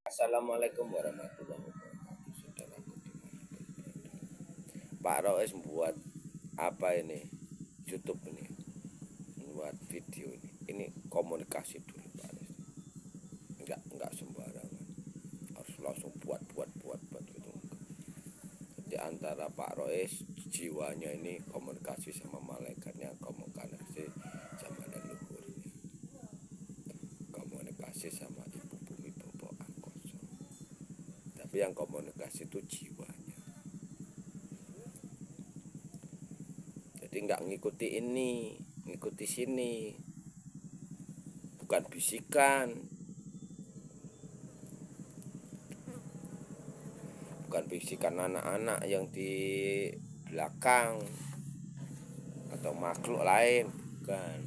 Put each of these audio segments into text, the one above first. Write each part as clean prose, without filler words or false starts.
Assalamualaikum warahmatullahi wabarakatuh. Saudaraku dimanapun berada. Pak Roes buat apa ini? YouTube ini, buat video ini. Ini komunikasi dulu Pak Roes. Enggak sembarangan. Harus langsung buat gitu. Di antara Pak Roes jiwanya ini komunikasi sama malaikatnya, komunikasi sama leluhurnya, komunikasi sama ibu bumi bapak angkoso. Tapi yang komunikasi itu jiwanya. Jadi nggak ngikuti ini, ngikuti sini, bukan bisikan, bukan bisikan anak-anak yang di belakang atau makhluk lain, bukan.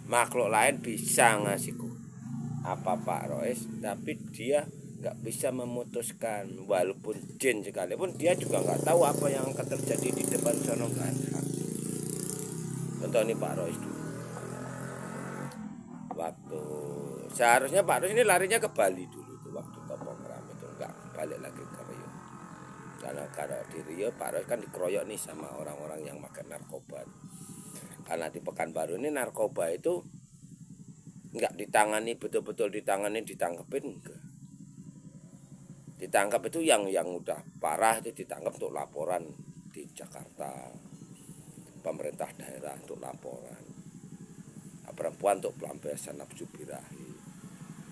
Makhluk lain bisa ngasihku apa Pak Roes, tapi dia nggak bisa memutuskan. Walaupun jin sekalipun dia juga nggak tahu apa yang akan terjadi di depan sono kan. Contoh ini Pak Roes dulu. Waktu seharusnya Pak Roes ini larinya ke Bali dulu tuh, waktu Topong Ram itu nggak balik lagi ke Rio. Karena kalau di Rio Pak Roes kan dikeroyok nih sama orang-orang yang makan narkoba. Karena di Pekanbaru ini narkoba itu nggak ditangani betul-betul, ditangkepin enggak. Ditangkap itu yang udah parah itu ditangkap untuk laporan di Jakarta, pemerintah daerah untuk laporan, perempuan untuk pelampiasan nafsu birahi.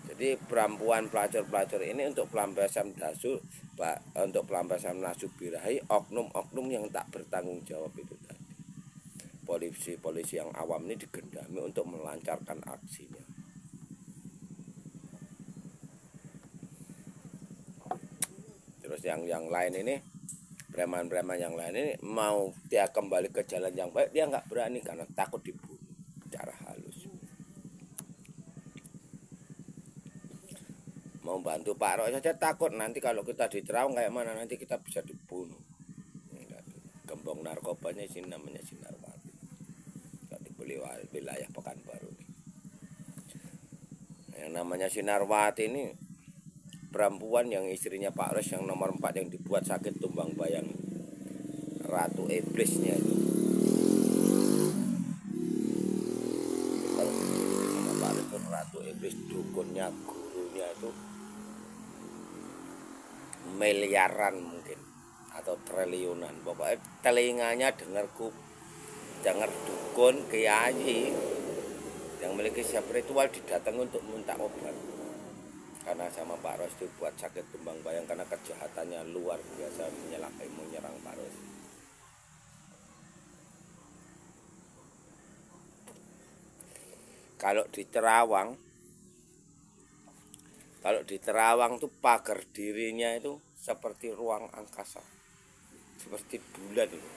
Jadi perempuan pelacur ini untuk pelampiasan nafsu birahi, oknum-oknum yang tak bertanggung jawab itu tadi. Polisi yang awam ini digendami untuk melancarkan aksinya. Terus yang lain ini, preman-preman yang lain ini mau dia kembali ke jalan yang baik, dia nggak berani karena takut dibunuh secara halus. Mau bantu Pak Roy saja takut nanti kalau kita diterawang kayak mana, nanti kita bisa dibunuh. Gembong narkobanya sini namanya Sinarwati, di wilayah Pekanbaru. Yang namanya Sinarwati ini perempuan yang istrinya Pak Ros yang nomor 4 yang dibuat sakit tumbang bayang, ratu iblisnya itu. Kalau sama Pak Ros itu ratu iblis, dukunnya, gurunya itu miliaran mungkin atau triliunan. Pokoknya telinganya dengar dukun kiai yang memiliki spiritual didatangi untuk minta obat. Karena sama Pak Ros itu buat sakit tumbang bayang karena kejahatannya luar biasa menyerang Pak Ros. Kalau di Terawang tuh pagar dirinya itu seperti ruang angkasa, seperti bulan itu.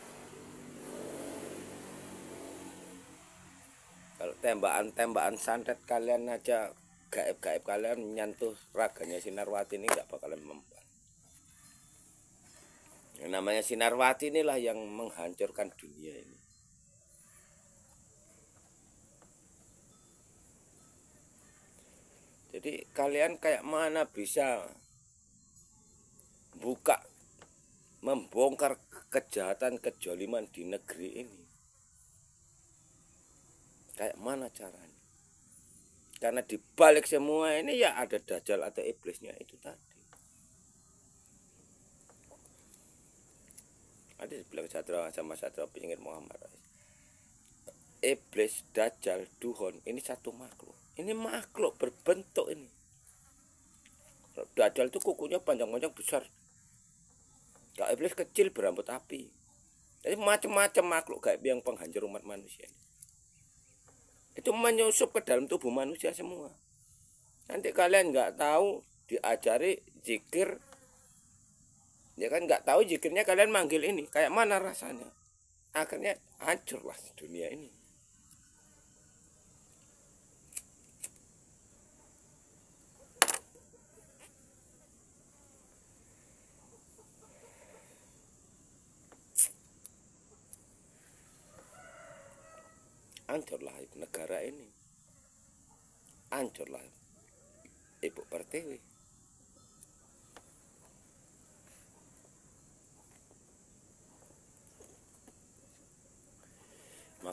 Kalau tembakan santet kalian aja, gaib kalian menyentuh raganya Sinarwati ini nggak bakalan mempan. Yang namanya Sinarwati inilah yang menghancurkan dunia ini. Jadi kalian kayak mana bisa membongkar kejahatan, kejoliman di negeri ini? Kayak mana caranya? Karena dibalik semua ini ya ada dajjal atau iblisnya itu tadi. Ada bilang sama Satria Pinggir Muhammad. Iblis, dajjal, duhon ini satu makhluk. Ini makhluk berbentuk ini. Dajjal itu kukunya panjang-panjang besar. Kalau iblis kecil berambut api. Jadi macam-macam makhluk gaib yang penghancur umat manusia. Itu menyusup ke dalam tubuh manusia semua. Nanti kalian nggak tahu diajari zikir, ya kan nggak tahu zikirnya kalian manggil ini kayak mana rasanya. Akhirnya hancurlah dunia ini. Hancurlah negara ini. Hancurlah Ibu Pertiwi.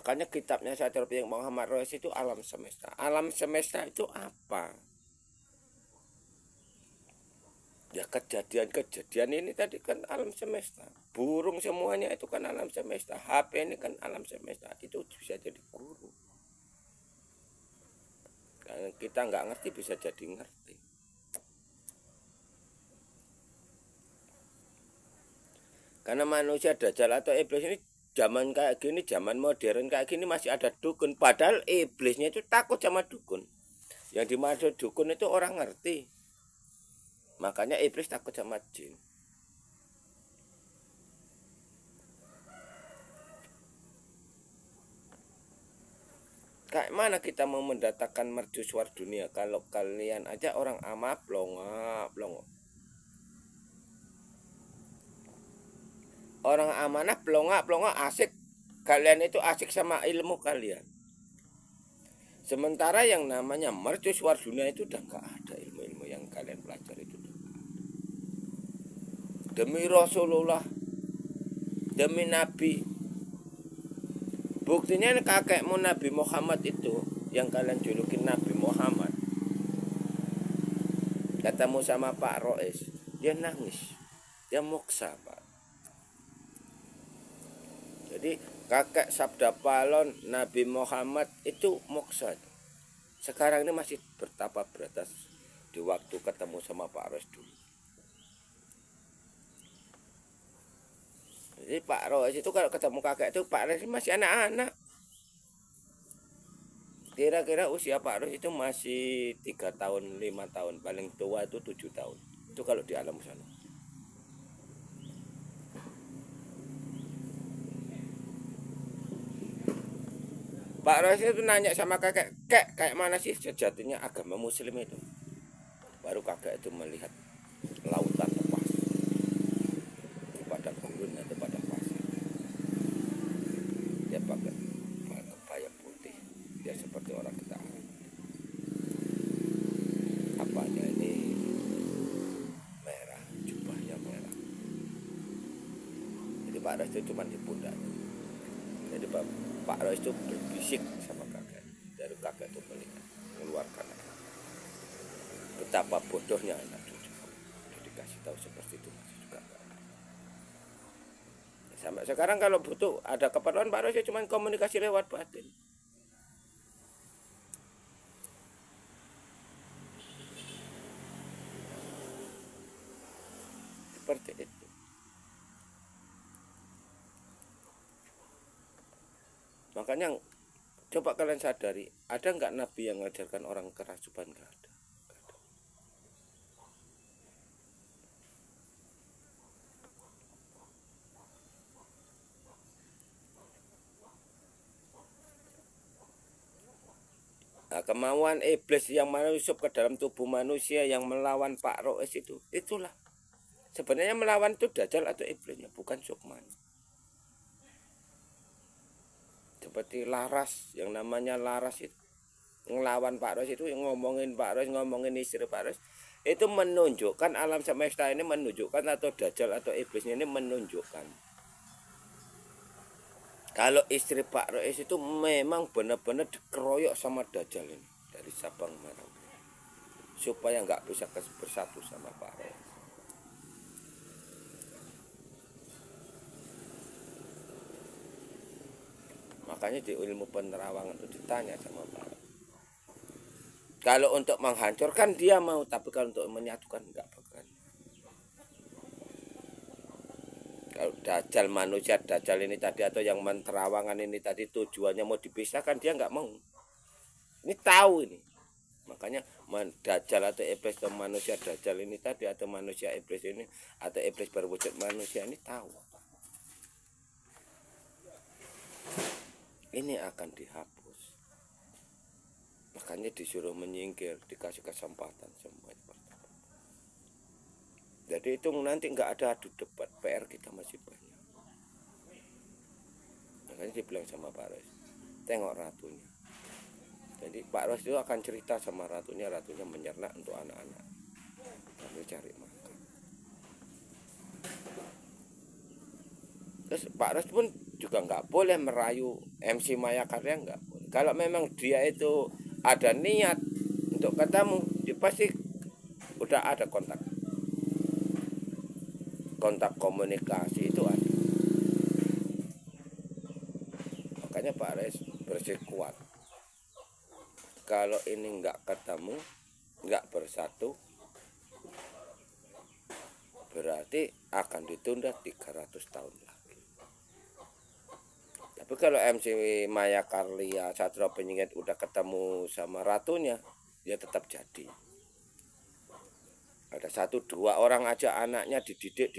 Makanya kitabnya Saidul Muhammad Rois itu alam semesta. Alam semesta itu apa? Ya kejadian-kejadian ini tadi kan alam semesta. Burung semuanya itu kan alam semesta. HP ini kan alam semesta. Itu bisa jadi guru. Karena kita nggak ngerti bisa jadi ngerti. Karena manusia dajjal atau iblis ini zaman kayak gini, zaman modern kayak gini masih ada dukun. Padahal iblisnya itu takut sama dukun. Yang dimaksud dukun itu orang ngerti. Makanya iblis takut sama jin. Kayak mana kita mau mendatangkan mercusuar dunia kalau kalian aja orang ama plongo. Orang amanah plongo asik. Kalian itu asik sama ilmu kalian. Sementara yang namanya mercusuar dunia itu udah gak ada ilmu-ilmu yang kalian pelajari itu. Demi Rasulullah, demi Nabi. Buktinya kakekmu Nabi Muhammad itu yang kalian julukin Nabi Muhammad. Ketemu sama Pak Rois, dia nangis, dia moksa Pak. Jadi kakek Sabda Palon Nabi Muhammad itu moksa. Sekarang ini masih bertapa beratas di waktu ketemu sama Pak Rois dulu. Jadi Pak Rois itu kalau ketemu kakek itu Pak Rois masih anak-anak. Kira-kira usia Pak Rois itu masih 3 tahun, 5 tahun. Paling tua itu 7 tahun. Itu kalau di alam sana. Pak Rois itu nanya sama kakek, kayak mana sih sejatinya agama muslim itu? Baru kakek itu melihat lautan lepas di padang gurun atau padang pasir. Dia pakai kebaya putih, dia seperti orang ketaatan. Apanya ini merah, jubahnya merah. Jadi Pak Rois itu cuma di pundaknya. Jadi Pak Rois itu berbisik sama kakek. Dari kakek itu melihat, mengeluarkan betapa bodohnya anak cucu. Udah dikasih tahu seperti itu masih juga enggak. Sampai sekarang kalau butuh ada keperluan Pak Rois cuma komunikasi lewat batin. Seperti itu. Makanya coba kalian sadari, ada nggak nabi yang mengajarkan orang kerasukan? Nggak ada. Nah, kemauan iblis yang masuk ke dalam tubuh manusia yang melawan Pak Rois itu, itulah. Sebenarnya melawan itu dajjal atau iblisnya, bukan Sukman. Seperti Laras, yang namanya Laras itu ngelawan Pak Rois itu, ngomongin Pak Rois, ngomongin istri Pak Rois, itu menunjukkan alam semesta ini menunjukkan atau dajjal atau iblisnya ini menunjukkan kalau istri Pak Rois itu memang benar-benar dikeroyok sama dajjal ini dari Sabang Merauke supaya nggak bisa bersatu sama Pak Rois. Makanya di ilmu penerawangan itu ditanya sama Pak Rois. Kalau untuk menghancurkan dia mau, tapi kalau untuk menyatukan enggak bakal. Kalau dajjal manusia dajjal ini tadi atau yang menterawangan ini tadi tujuannya mau dipisahkan, dia enggak mau. Ini tahu ini. Makanya dajjal atau iblis atau manusia dajjal ini tadi atau manusia iblis ini atau iblis berwujud manusia ini tahu. Ini akan dihapus. Makanya disuruh menyingkir, dikasih kesempatan semua. Jadi itu nanti nggak ada adu debat, PR kita masih banyak. Makanya dibilang sama Pak Rois, tengok ratunya. Jadi Pak Rois itu akan cerita sama ratunya menyernak untuk anak-anak sambil cari makan. Terus Pak Rois pun juga nggak boleh merayu MC Maya Karya, nggak boleh. Kalau memang dia itu ada niat untuk ketemu, dia pasti udah ada kontak komunikasi itu ada. Makanya Pak Res bersikuat, kalau ini nggak ketemu, nggak bersatu, berarti akan ditunda 300 tahun lagi. Tapi kalau MC Maya Karya Satrio Penyingit udah ketemu sama ratunya, dia tetap jadi. Ada 1-2 orang aja anaknya dididik,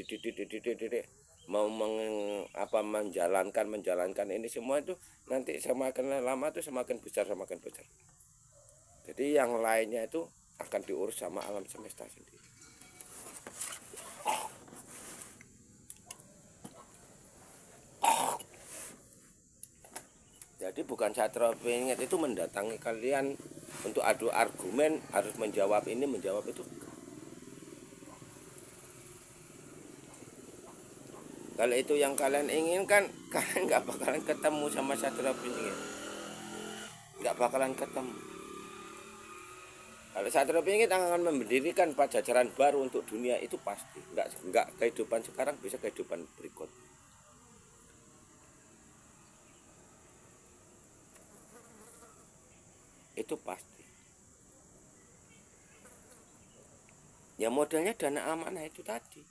mau menjalankan ini semua itu nanti semakin lama itu semakin besar. Jadi yang lainnya itu akan diurus sama alam semesta sendiri. Jadi bukan Satrio Penyingit itu mendatangi kalian untuk adu argumen, harus menjawab ini, menjawab itu. Kalau itu yang kalian inginkan, kalian nggak bakalan ketemu sama Satrio Penyingit. Nggak bakalan ketemu. Kalau Satrio Penyingit akan mendirikan pajajaran baru untuk dunia, itu pasti. Nggak kehidupan sekarang, bisa kehidupan berikut. Itu pasti. Ya modelnya dana amanah itu tadi.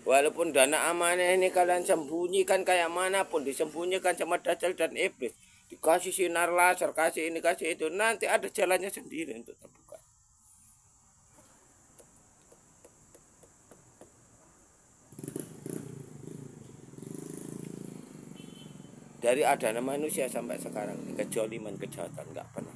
Walaupun dana amanah ini kalian sembunyikan kayak manapun, disembunyikan sama Dajjal dan Iblis, dikasih sinar laser, kasih ini, kasih itu, nanti ada jalannya sendiri untuk terbuka. Dari adanya manusia sampai sekarang, kejoliman, kejahatan nggak pernah.